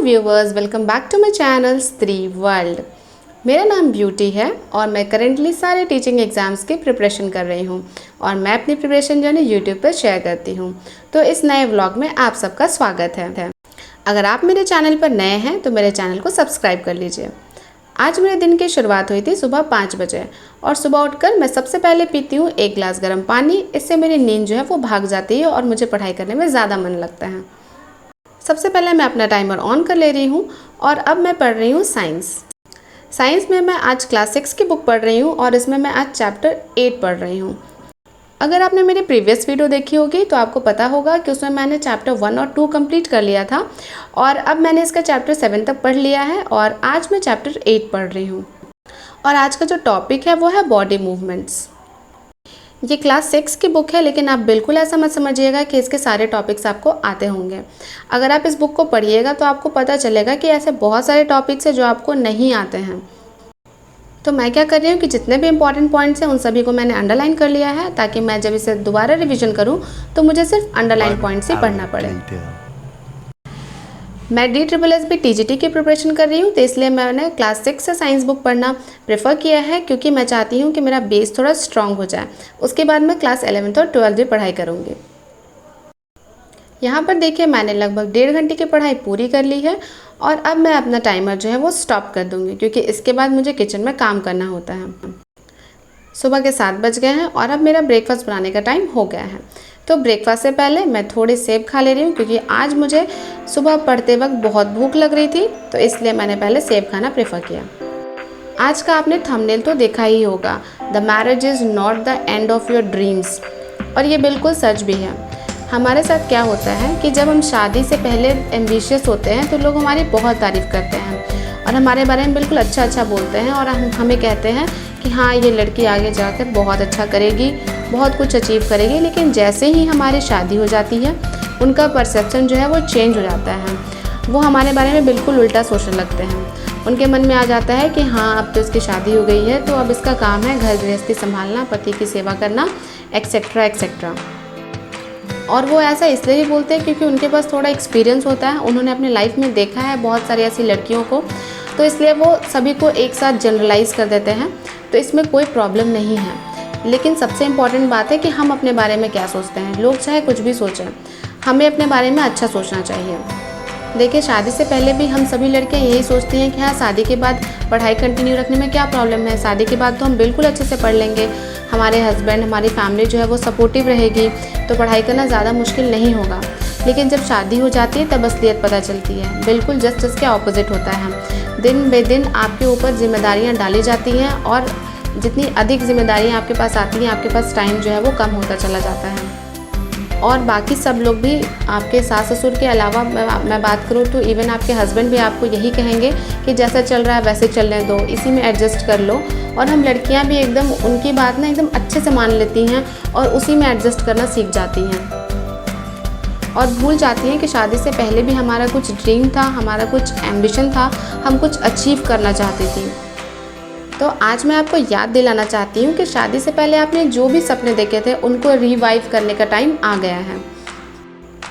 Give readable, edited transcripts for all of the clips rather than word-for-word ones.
Viewers, welcome back to my channel Stree world. मेरा नाम beauty है और मैं करेंटली सारे टीचिंग एग्ज़ाम्स की प्रिपरेशन कर रही हूँ और मैं अपनी प्रिपरेशन जो है यूट्यूब पर शेयर करती हूँ। तो इस नए व्लॉग में आप सबका स्वागत है। अगर आप मेरे चैनल पर नए हैं तो मेरे चैनल को सब्सक्राइब कर लीजिए। आज मेरे दिन की शुरुआत हुई थी सुबह 5 बजे और सुबह उठकर मैं सबसे पहले पीती हूँ 1 गिलास गर्म पानी। इससे मेरी नींद जो है वो भाग जाती है और मुझे पढ़ाई करने में ज़्यादा मन लगता है। सबसे पहले मैं अपना टाइमर ऑन कर ले रही हूँ और अब मैं पढ़ रही हूँ साइंस में मैं आज क्लास 6 की बुक पढ़ रही हूँ और इसमें मैं आज चैप्टर 8 पढ़ रही हूँ। अगर आपने मेरी प्रीवियस वीडियो देखी होगी तो आपको पता होगा कि उसमें मैंने चैप्टर 1 और 2 कंप्लीट कर लिया था और अब मैंने इसका चैप्टर 7 तक पढ़ लिया है और आज मैं चैप्टर 8 पढ़ रही हूँ। और आज का जो टॉपिक है वो है बॉडी मूवमेंट्स। ये क्लास 6 की बुक है, लेकिन आप बिल्कुल ऐसा मत समझिएगा कि इसके सारे टॉपिक्स आपको आते होंगे। अगर आप इस बुक को पढ़िएगा तो आपको पता चलेगा कि ऐसे बहुत सारे टॉपिक्स हैं जो आपको नहीं आते हैं। तो मैं क्या कर रही हूँ कि जितने भी इंपॉर्टेंट पॉइंट्स हैं उन सभी को मैंने अंडरलाइन कर लिया है, ताकि मैं जब इसे दोबारा रिवीजन करूँ तो मुझे सिर्फ अंडरलाइन पॉइंट्स ही पढ़ना पड़े। मैं DSSB TGT की प्रिपरेशन कर रही हूँ, तो इसलिए मैंने क्लास 6 से साइंस बुक पढ़ना प्रेफर किया है, क्योंकि मैं चाहती हूँ कि मेरा बेस थोड़ा स्ट्रॉन्ग हो जाए। उसके बाद मैं क्लास 11th और 12th भी पढ़ाई करूँगी। यहाँ पर देखिए मैंने लगभग 1.5 घंटे की पढ़ाई पूरी कर ली है और अब मैं अपना टाइमर जो है वो स्टॉप कर दूँगी, क्योंकि इसके बाद मुझे किचन में काम करना होता है। सुबह के 7 बज गए हैं और अब मेरा ब्रेकफास्ट बनाने का टाइम हो गया है। तो ब्रेकफास्ट से पहले मैं थोड़े सेब खा ले रही हूँ, क्योंकि आज मुझे सुबह पढ़ते वक्त बहुत भूख लग रही थी, तो इसलिए मैंने पहले सेब खाना प्रेफर किया। आज का आपने थंबनेल तो देखा ही होगा, the marriage is not the end of your dreams. और ये बिल्कुल सच भी है। हमारे साथ क्या होता है कि जब हम शादी से पहले एम्बिशियस होते हैं तो लोग हमारी बहुत तारीफ़ करते हैं और हमारे बारे में बिल्कुल अच्छा बोलते हैं और हमें कहते हैं कि हाँ, ये लड़की आगे जाकर बहुत अच्छा करेगी, बहुत कुछ अचीव करेगी। लेकिन जैसे ही हमारी शादी हो जाती है उनका परसेप्शन जो है वो चेंज हो जाता है। वो हमारे बारे में बिल्कुल उल्टा सोचने लगते हैं। उनके मन में आ जाता है कि हाँ, अब तो इसकी शादी हो गई है तो अब इसका काम है घर गृहस्थी संभालना, पति की सेवा करना, एक्सेट्रा एक्सेट्रा। और वो ऐसा इसलिए भी बोलते हैं क्योंकि उनके पास थोड़ा एक्सपीरियंस होता है, उन्होंने अपनी लाइफ में देखा है बहुत सारी ऐसी लड़कियों को, तो इसलिए वो सभी को एक साथ जनरलाइज़ कर देते हैं। तो इसमें कोई प्रॉब्लम नहीं है, लेकिन सबसे इम्पॉर्टेंट बात है कि हम अपने बारे में क्या सोचते हैं। लोग चाहे कुछ भी सोचें, हमें अपने बारे में अच्छा सोचना चाहिए। देखिए, शादी से पहले भी हम सभी लड़कियां यही सोचती हैं कि हाँ, शादी के बाद पढ़ाई कंटिन्यू रखने में क्या प्रॉब्लम है, शादी के बाद तो हम बिल्कुल अच्छे से पढ़ लेंगे, हमारे हस्बैंड, हमारी फैमिली जो है वो सपोर्टिव रहेगी, तो पढ़ाई करना ज़्यादा मुश्किल नहीं होगा। लेकिन जब शादी हो जाती है तब असलियत पता चलती है। बिल्कुल जस्ट इसके ऑपोजिट होता है। दिन बे दिन आपके ऊपर जिम्मेदारियाँ डाली जाती हैं और जितनी अधिक जिम्मेदारियाँ आपके पास आती हैं, आपके पास टाइम जो है वो कम होता चला जाता है। और बाकी सब लोग भी, आपके सास ससुर के अलावा मैं बात करूँ तो इवन आपके हस्बैंड भी आपको यही कहेंगे कि जैसा चल रहा है वैसे चलने दो, इसी में एडजस्ट कर लो। और हम लड़कियां भी एकदम उनकी बात ना एकदम अच्छे से मान लेती हैं और उसी में एडजस्ट करना सीख जाती हैं और भूल जाती हैं कि शादी से पहले भी हमारा कुछ ड्रीम था, हमारा कुछ एम्बिशन था, हम कुछ अचीव करना चाहती थी। तो आज मैं आपको याद दिलाना चाहती हूँ कि शादी से पहले आपने जो भी सपने देखे थे उनको रिवाइव करने का टाइम आ गया है।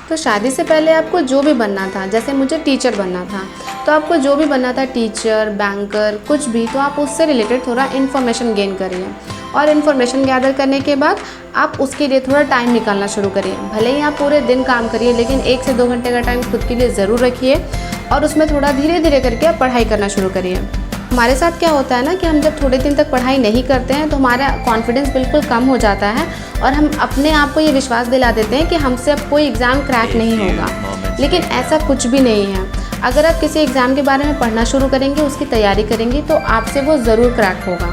तो शादी से पहले आपको जो भी बनना था, जैसे मुझे टीचर बनना था, तो आपको जो भी बनना था, टीचर, बैंकर, कुछ भी, तो आप उससे रिलेटेड थोड़ा इन्फॉर्मेशन गेन करिए और इन्फॉर्मेशन गैदर करने के बाद आप उसके लिए थोड़ा टाइम निकालना शुरू करिए। भले ही आप पूरे दिन काम करिए, लेकिन 1 से 2 घंटे का टाइम खुद के लिए ज़रूर रखिए और उसमें थोड़ा धीरे धीरे करके आप पढ़ाई करना शुरू करिए। हमारे साथ क्या होता है ना कि हम जब थोड़े दिन तक पढ़ाई नहीं करते हैं तो हमारा कॉन्फिडेंस बिल्कुल कम हो जाता है और हम अपने आप को ये विश्वास दिला देते हैं कि हमसे अब कोई एग्ज़ाम क्रैक नहीं होगा। लेकिन ऐसा कुछ भी नहीं है। अगर आप किसी एग्ज़ाम के बारे में पढ़ना शुरू करेंगे, उसकी तैयारी करेंगे, तो आपसे वो ज़रूर क्रैक होगा।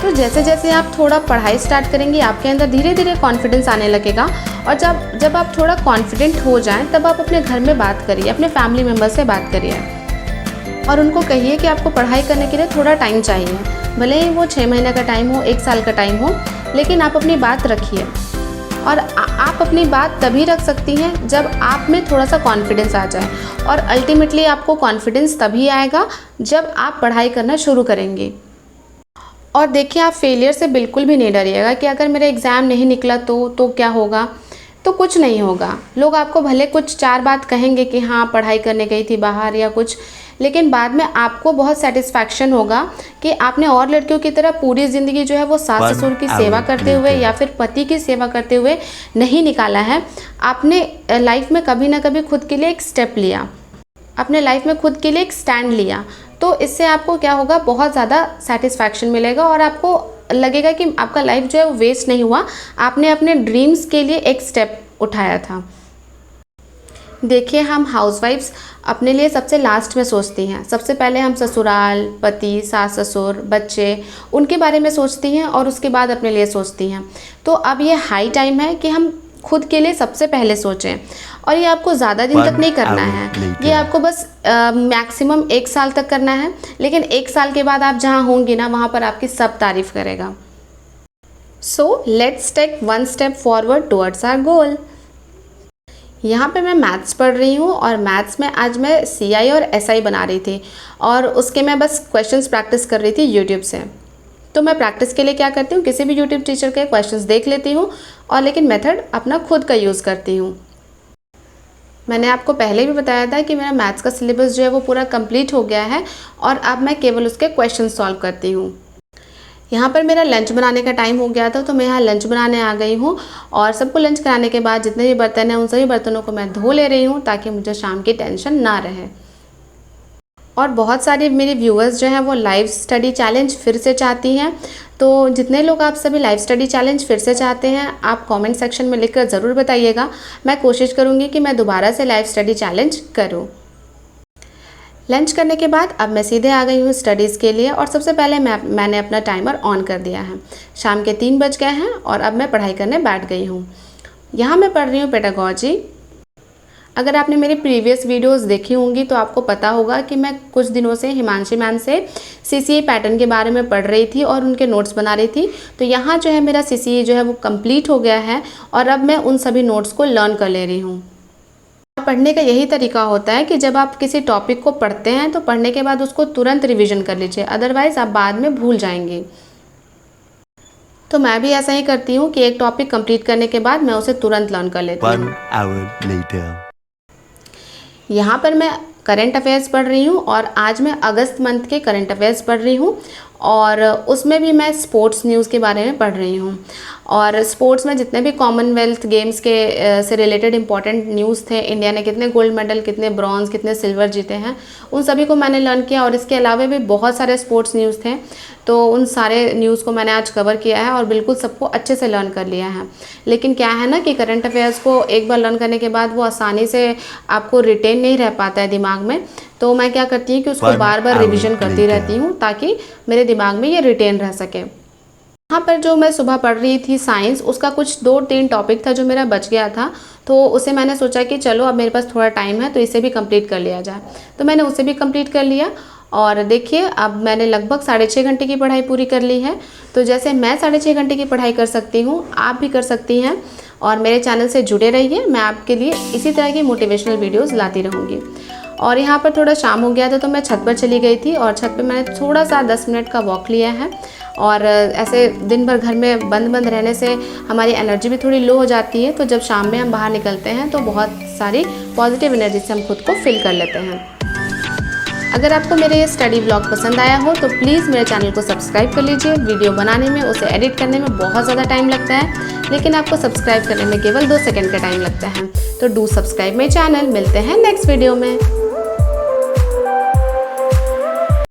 तो जैसे जैसे आप थोड़ा पढ़ाई स्टार्ट करेंगे, आपके अंदर धीरे धीरे कॉन्फिडेंस आने लगेगा और जब आप थोड़ा कॉन्फिडेंट हो जाएं तब आप अपने घर में बात करिए, अपने फैमिली मेम्बर से बात करिए और उनको कहिए कि आपको पढ़ाई करने के लिए थोड़ा टाइम चाहिए। भले ही वो 6 महीने का टाइम हो, 1 साल का टाइम हो, लेकिन आप अपनी बात रखिए। और आप अपनी बात तभी रख सकती हैं जब आप में थोड़ा सा कॉन्फिडेंस आ जाए और अल्टीमेटली आपको कॉन्फिडेंस तभी आएगा जब आप पढ़ाई करना शुरू करेंगे। और देखिए, आप फेलियर से बिल्कुल भी नहीं डरिएगा कि अगर मेरा एग्ज़ाम नहीं निकला तो क्या होगा। तो कुछ नहीं होगा। लोग आपको भले कुछ 4 बात कहेंगे कि हाँ पढ़ाई करने गई थी बाहर या कुछ, लेकिन बाद में आपको बहुत सेटिस्फैक्शन होगा कि आपने और लड़कियों की तरह पूरी ज़िंदगी जो है वो सास ससुर की सेवा करते हुए या फिर पति की सेवा करते हुए नहीं निकाला है। आपने लाइफ में कभी ना कभी खुद के लिए एक स्टेप लिया, अपने लाइफ में खुद के लिए एक स्टैंड लिया, तो इससे आपको क्या होगा, बहुत ज़्यादा सेटिस्फैक्शन मिलेगा और आपको लगेगा कि आपका लाइफ जो है वो वेस्ट नहीं हुआ, आपने अपने ड्रीम्स के लिए एक स्टेप उठाया था। देखिए, हम हाउसवाइफ्स अपने लिए सबसे लास्ट में सोचती हैं। सबसे पहले हम ससुराल, पति, सास ससुर, बच्चे, उनके बारे में सोचती हैं और उसके बाद अपने लिए सोचती हैं। तो अब ये हाई टाइम है कि हम खुद के लिए सबसे पहले सोचें। और ये आपको ज़्यादा दिन तक नहीं करना है, ये आपको बस मैक्सिमम 1 साल तक करना है। लेकिन 1 साल के बाद आप जहाँ होंगी ना, वहाँ पर आपकी सब तारीफ़ करेगा। So let's take 1 step forward towards our goal. यहाँ पे मैं मैथ्स पढ़ रही हूँ और मैथ्स में आज मैं CI और SI बना रही थी और उसके मैं बस क्वेश्चंस प्रैक्टिस कर रही थी यूट्यूब से। तो मैं प्रैक्टिस के लिए क्या करती हूँ, किसी भी यूट्यूब टीचर के क्वेश्चंस देख लेती हूँ और लेकिन मेथड अपना खुद का यूज़ करती हूँ। मैंने आपको पहले भी बताया था कि मेरा मैथ्स का सिलेबस जो है वो पूरा कंप्लीट हो गया है और अब मैं केवल उसके क्वेश्चन सॉल्व करती हूँ। यहाँ पर मेरा लंच बनाने का टाइम हो गया था, तो मैं यहाँ लंच बनाने आ गई हूँ और सबको लंच कराने के बाद जितने भी बर्तन हैं उन सभी बर्तनों को मैं धो ले रही हूँ ताकि मुझे शाम की टेंशन ना रहे। और बहुत सारे मेरे व्यूअर्स जो हैं वो लाइव स्टडी चैलेंज फिर से चाहती हैं, तो जितने लोग आप सभी लाइव स्टडी चैलेंज फिर से चाहते हैं आप कमेंट सेक्शन में लिखकर ज़रूर बताइएगा। मैं कोशिश करूँगी कि मैं दोबारा से लाइव स्टडी चैलेंज करूँ। लंच करने के बाद अब मैं सीधे आ गई हूँ स्टडीज़ के लिए और सबसे पहले मैंने अपना टाइमर ऑन कर दिया है। शाम के 3 बज गए हैं और अब मैं पढ़ाई करने बैठ गई हूँ। यहाँ मैं पढ़ रही हूँ पेडागॉजी। अगर आपने मेरी प्रीवियस वीडियोस देखी होंगी तो आपको पता होगा कि मैं कुछ दिनों से हिमांशी मैम से CCA पैटर्न के बारे में पढ़ रही थी और उनके नोट्स बना रही थी। तो यहाँ जो है मेरा CCA जो है वो कंप्लीट हो गया है और अब मैं उन सभी नोट्स को लर्न कर ले रही हूँ। पढ़ने का यही तरीका होता है कि जब आप किसी टॉपिक को पढ़ते हैं तो पढ़ने के बाद उसको तुरंत रिवीजन कर लीजिए, अदरवाइज़ आप बाद में भूल जाएंगे। तो मैं भी ऐसा ही करती हूँ कि एक टॉपिक कंप्लीट करने के बाद मैं उसे तुरंत लर्न कर लेती हूँ। 1 hour later. यहाँ पर मैं करंट अफेयर्स पढ़ रही हूँ और आज मैं अगस्त मंथ के करंट अफेयर्स पढ़ रही हूँ और उसमें भी मैं स्पोर्ट्स न्यूज़ के बारे में पढ़ रही हूँ। और स्पोर्ट्स में जितने भी कॉमनवेल्थ गेम्स के से रिलेटेड इंपॉर्टेंट न्यूज़ थे, इंडिया ने कितने गोल्ड मेडल, कितने ब्रॉन्ज, कितने सिल्वर जीते हैं, उन सभी को मैंने लर्न किया। और इसके अलावा भी बहुत सारे स्पोर्ट्स न्यूज़ थे, तो उन सारे न्यूज़ को मैंने आज कवर किया है और बिल्कुल सबको अच्छे से लर्न कर लिया है। लेकिन क्या है ना कि करंट अफेयर्स को एक बार लर्न करने के बाद वो आसानी से आपको रिटेन नहीं रह पाता है दिमाग में, तो मैं क्या करती हूँ कि उसको बार बार रिविज़न करती रहती हूँ ताकि मेरे दिमाग में ये रिटेन रह सके। यहाँ पर जो मैं सुबह पढ़ रही थी साइंस, उसका कुछ 2-3 टॉपिक था जो मेरा बच गया था, तो उसे मैंने सोचा कि चलो अब मेरे पास थोड़ा टाइम है तो इसे भी कंप्लीट कर लिया जाए, तो मैंने उसे भी कंप्लीट कर लिया। और देखिए अब मैंने लगभग 6.5 घंटे की पढ़ाई पूरी कर ली है। तो जैसे मैं 6.5 घंटे की पढ़ाई कर सकती हूँ, आप भी कर सकती हैं। और मेरे चैनल से जुड़े रहिए, मैं आपके लिए इसी तरह की मोटिवेशनल वीडियोस लाती रहूँगी। और यहाँ पर थोड़ा शाम हो गया था तो मैं छत पर चली गई थी और छत पे मैंने थोड़ा सा 10 मिनट का वॉक लिया है। और ऐसे दिन भर घर में बंद रहने से हमारी एनर्जी भी थोड़ी लो हो जाती है, तो जब शाम में हम बाहर निकलते हैं तो बहुत सारी पॉजिटिव एनर्जी से हम खुद को फिल कर लेते हैं। अगर आपको मेरे ये स्टडी व्लॉग पसंद आया हो तो प्लीज़ मेरे चैनल को सब्सक्राइब कर लीजिए। वीडियो बनाने में, उसे एडिट करने में बहुत ज़्यादा टाइम लगता है, लेकिन आपको सब्सक्राइब करने में केवल 2 सेकंड का टाइम लगता है। तो डू सब्सक्राइब माई चैनल। मिलते हैं नेक्स्ट वीडियो में।